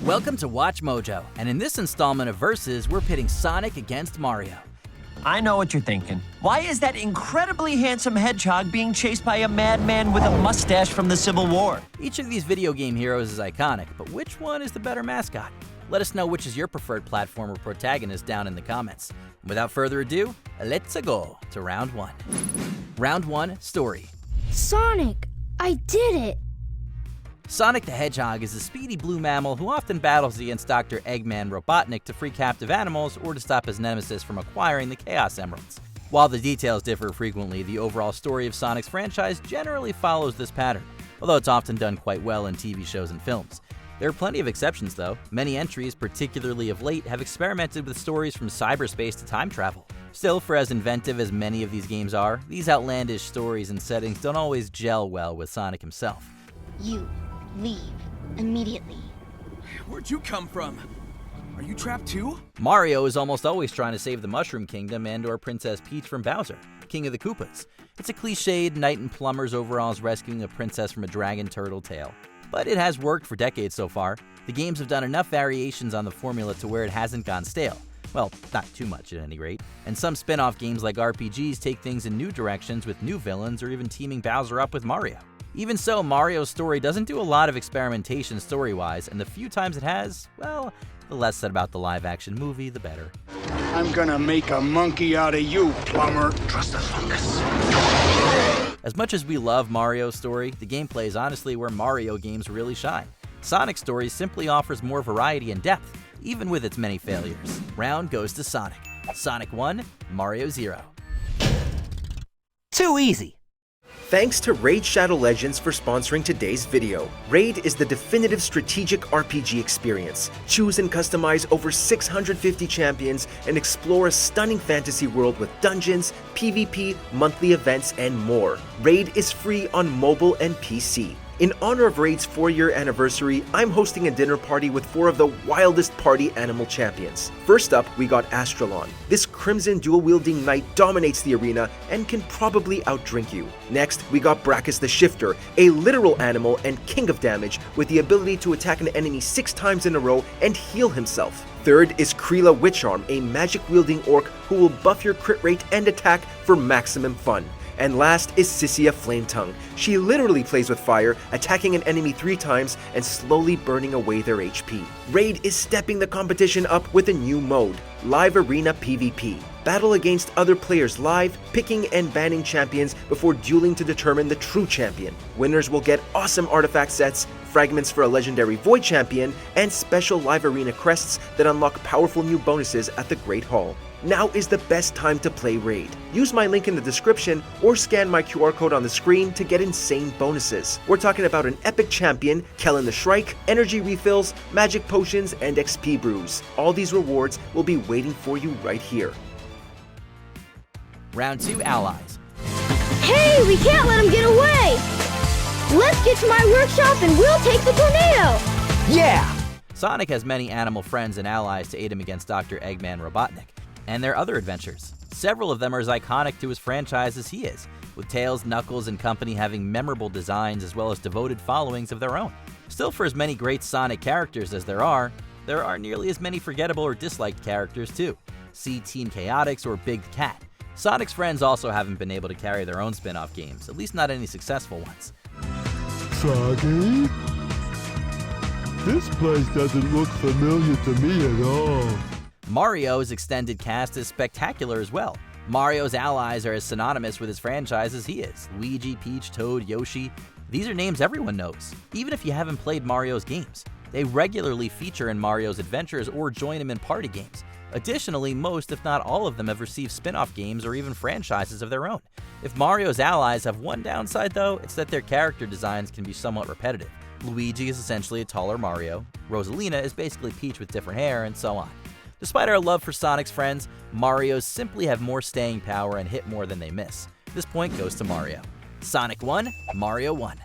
Welcome to Watch Mojo, and in this installment of Versus, we're pitting Sonic against Mario. I know what you're thinking. Why is that incredibly handsome hedgehog being chased by a madman with a mustache from the Civil War? Each of these video game heroes is iconic, but which one is the better mascot? Let us know which is your preferred platformer protagonist down in the comments. And without further ado, let's go to round one. Round one, story. Sonic, I did it! Sonic the Hedgehog is a speedy blue mammal who often battles against Dr. Eggman Robotnik to free captive animals or to stop his nemesis from acquiring the Chaos Emeralds. While the details differ frequently, the overall story of Sonic's franchise generally follows this pattern, although it's often done quite well in TV shows and films. There are plenty of exceptions though. Many entries, particularly of late, have experimented with stories from cyberspace to time travel. Still, for as inventive as many of these games are, these outlandish stories and settings don't always gel well with Sonic himself. You leave immediately. Where'd you come from? Are you trapped too? Mario is almost always trying to save the Mushroom Kingdom and/or Princess Peach from Bowser, King of the Koopas. It's a cliched knight in plumber's overalls rescuing a princess from a dragon turtle tail. But it has worked for decades so far. The games have done enough variations on the formula to where it hasn't gone stale. Well, not too much at any rate. And some spin-off games like RPGs take things in new directions with new villains or even teaming Bowser up with Mario. Even so, Mario's story doesn't do a lot of experimentation story-wise, and the few times it has, well, the less said about the live-action movie, the better. I'm gonna make a monkey out of you, plumber. Trust the fungus. As much as we love Mario's story, the gameplay is honestly where Mario games really shine. Sonic's story simply offers more variety and depth, even with its many failures. Round goes to Sonic. Sonic 1, Mario 0. Too easy. Thanks to Raid Shadow Legends for sponsoring today's video. Raid is the definitive strategic RPG experience. Choose and customize over 650 champions and explore a stunning fantasy world with dungeons, PvP, monthly events, and more. Raid is free on mobile and PC. In honor of Raid's 4-year anniversary, I'm hosting a dinner party with 4 of the wildest party animal champions. First up, we got Astralon. This crimson dual-wielding knight dominates the arena and can probably outdrink you. Next, we got Brachus the Shifter, a literal animal and king of damage with the ability to attack an enemy 6 times in a row and heal himself. Third is Kreela Witcharm, a magic-wielding orc who will buff your crit rate and attack for maximum fun. And last is Sissia Flametongue. She literally plays with fire, attacking an enemy 3 times and slowly burning away their HP. Raid is stepping the competition up with a new mode, Live Arena PvP. Battle against other players live, picking and banning champions before dueling to determine the true champion. Winners will get awesome artifact sets, fragments for a legendary Void champion, and special Live Arena crests that unlock powerful new bonuses at the Great Hall. Now is the best time to play Raid. Use my link in the description or scan my QR code on the screen to get insane bonuses. We're talking about an epic champion, Kellen the Shrike, energy refills, magic potions, and XP brews. All these rewards will be waiting for you right here. Round 2, Allies. Hey, we can't let him get away! Let's get to my workshop and we'll take the tornado! Yeah! Sonic has many animal friends and allies to aid him against Dr. Eggman Robotnik and their other adventures. Several of them are as iconic to his franchise as he is, with Tails, Knuckles, and company having memorable designs as well as devoted followings of their own. Still, for as many great Sonic characters as there are nearly as many forgettable or disliked characters too. See Team Chaotix or Big Cat. Sonic's friends also haven't been able to carry their own spin-off games, at least not any successful ones. Soggy? This place doesn't look familiar to me at all. Mario's extended cast is spectacular as well. Mario's allies are as synonymous with his franchise as he is. Luigi, Peach, Toad, Yoshi. These are names everyone knows, even if you haven't played Mario's games. They regularly feature in Mario's adventures or join him in party games. Additionally, most, if not all of them, have received spin-off games or even franchises of their own. If Mario's allies have one downside though, it's that their character designs can be somewhat repetitive. Luigi is essentially a taller Mario, Rosalina is basically Peach with different hair, and so on. Despite our love for Sonic's friends, Mario's simply have more staying power and hit more than they miss. This point goes to Mario. Sonic 1, Mario 1.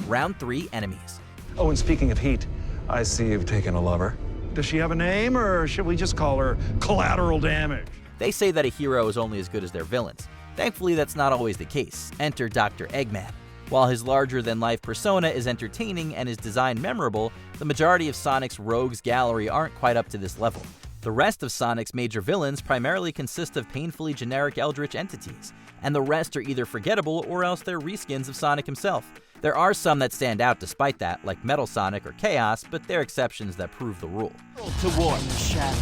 Round 3, Enemies. Oh, and speaking of heat, I see you've taken a lover. Does she have a name, or should we just call her Collateral Damage? They say that a hero is only as good as their villains. Thankfully, that's not always the case. Enter Dr. Eggman. While his larger-than-life persona is entertaining and his design memorable, the majority of Sonic's rogues gallery aren't quite up to this level. The rest of Sonic's major villains primarily consist of painfully generic eldritch entities, and the rest are either forgettable or else they're reskins of Sonic himself. There are some that stand out despite that, like Metal Sonic or Chaos, but they're exceptions that prove the rule. Toward the shadow.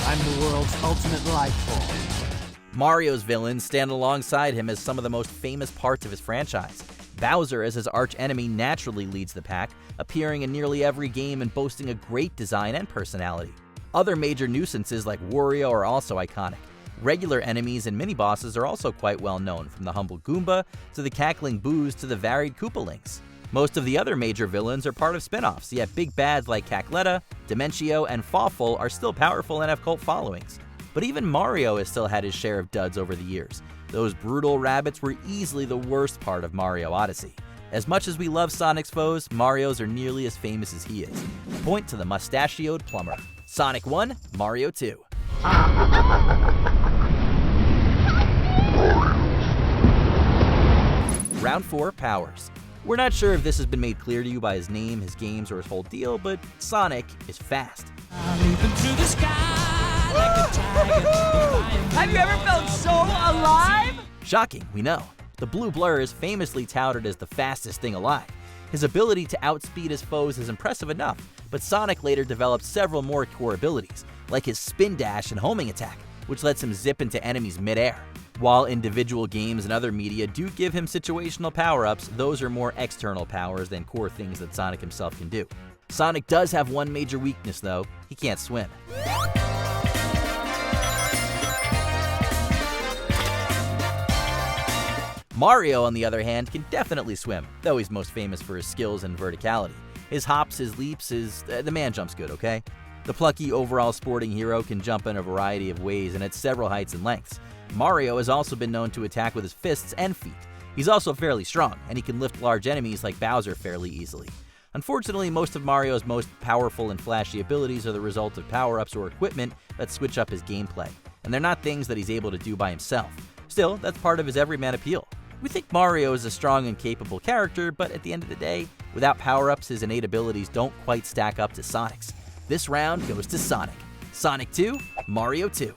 I'm the world's ultimate life form. Mario's villains stand alongside him as some of the most famous parts of his franchise. Bowser as his arch-enemy naturally leads the pack, appearing in nearly every game and boasting a great design and personality. Other major nuisances like Wario are also iconic. Regular enemies and mini-bosses are also quite well known, from the humble Goomba to the cackling Boos to the varied Koopalings. Most of the other major villains are part of spin-offs, yet big bads like Cackletta, Dimentio, and Fawful are still powerful and have cult followings. But even Mario has still had his share of duds over the years. Those brutal rabbits were easily the worst part of Mario Odyssey. As much as we love Sonic's foes, Mario's are nearly as famous as he is. Point to the mustachioed plumber. Sonic 1, Mario 2. Round 4, Powers. We're not sure if this has been made clear to you by his name, his games, or his whole deal, but Sonic is fast. Have you ever felt so alive? Shocking, we know. The blue blur is famously touted as the fastest thing alive. His ability to outspeed his foes is impressive enough, but Sonic later developed several more core abilities, like his spin dash and homing attack, which lets him zip into enemies midair. While individual games and other media do give him situational power-ups, those are more external powers than core things that Sonic himself can do. Sonic does have one major weakness though, he can't swim. Mario, on the other hand, can definitely swim, though he's most famous for his skills and verticality. His hops, his leaps, the man jumps good, okay? The plucky overall sporting hero can jump in a variety of ways and at several heights and lengths. Mario has also been known to attack with his fists and feet. He's also fairly strong, and he can lift large enemies like Bowser fairly easily. Unfortunately, most of Mario's most powerful and flashy abilities are the result of power-ups or equipment that switch up his gameplay, and they're not things that he's able to do by himself. Still, that's part of his everyman appeal. We think Mario is a strong and capable character, but at the end of the day, without power-ups, his innate abilities don't quite stack up to Sonic's. This round goes to Sonic. Sonic 2, Mario 2.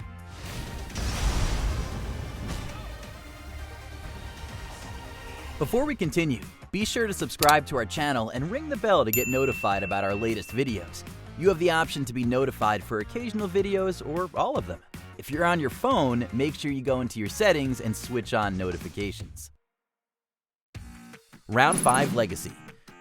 Before we continue, be sure to subscribe to our channel and ring the bell to get notified about our latest videos. You have the option to be notified for occasional videos or all of them. If you're on your phone, make sure you go into your settings and switch on notifications. Round 5, Legacy.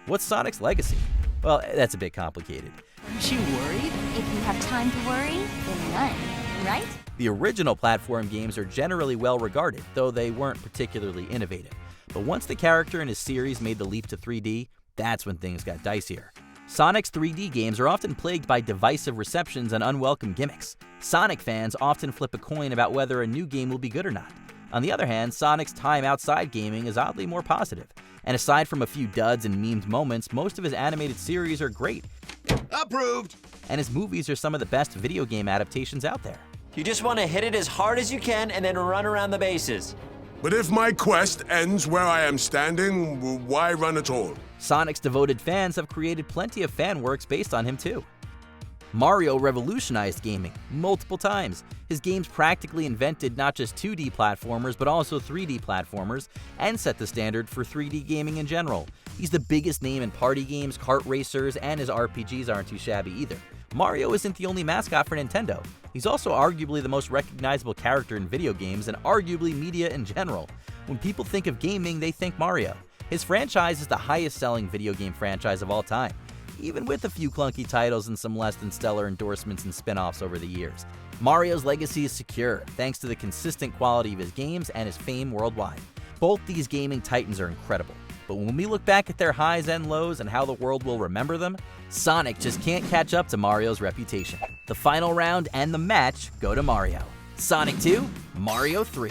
What's Sonic's legacy? Well, that's a bit complicated. Aren't you worried? If you have time to worry, then none, right? The original platform games are generally well regarded, though they weren't particularly innovative. But once the character and his series made the leap to 3D, that's when things got dicier. Sonic's 3D games are often plagued by divisive receptions and unwelcome gimmicks. Sonic fans often flip a coin about whether a new game will be good or not. On the other hand, Sonic's time outside gaming is oddly more positive. And aside from a few duds and memed moments, most of his animated series are great. Approved! And his movies are some of the best video game adaptations out there. You just want to hit it as hard as you can and then run around the bases. But if my quest ends where I am standing, why run at all? Sonic's devoted fans have created plenty of fan works based on him too. Mario revolutionized gaming multiple times. His games practically invented not just 2D platformers, but also 3D platformers, and set the standard for 3D gaming in general. He's the biggest name in party games, kart racers, and his RPGs aren't too shabby either. Mario isn't the only mascot for Nintendo. He's also arguably the most recognizable character in video games and arguably media in general. When people think of gaming, they think Mario. His franchise is the highest-selling video game franchise of all time, even with a few clunky titles and some less than stellar endorsements and spin-offs over the years. Mario's legacy is secure, thanks to the consistent quality of his games and his fame worldwide. Both these gaming titans are incredible, but when we look back at their highs and lows and how the world will remember them, Sonic just can't catch up to Mario's reputation. The final round and the match go to Mario. Sonic 2, Mario 3.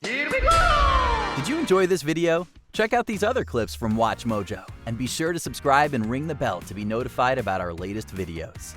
Here we go! Did you enjoy this video? Check out these other clips from WatchMojo, and be sure to subscribe and ring the bell to be notified about our latest videos.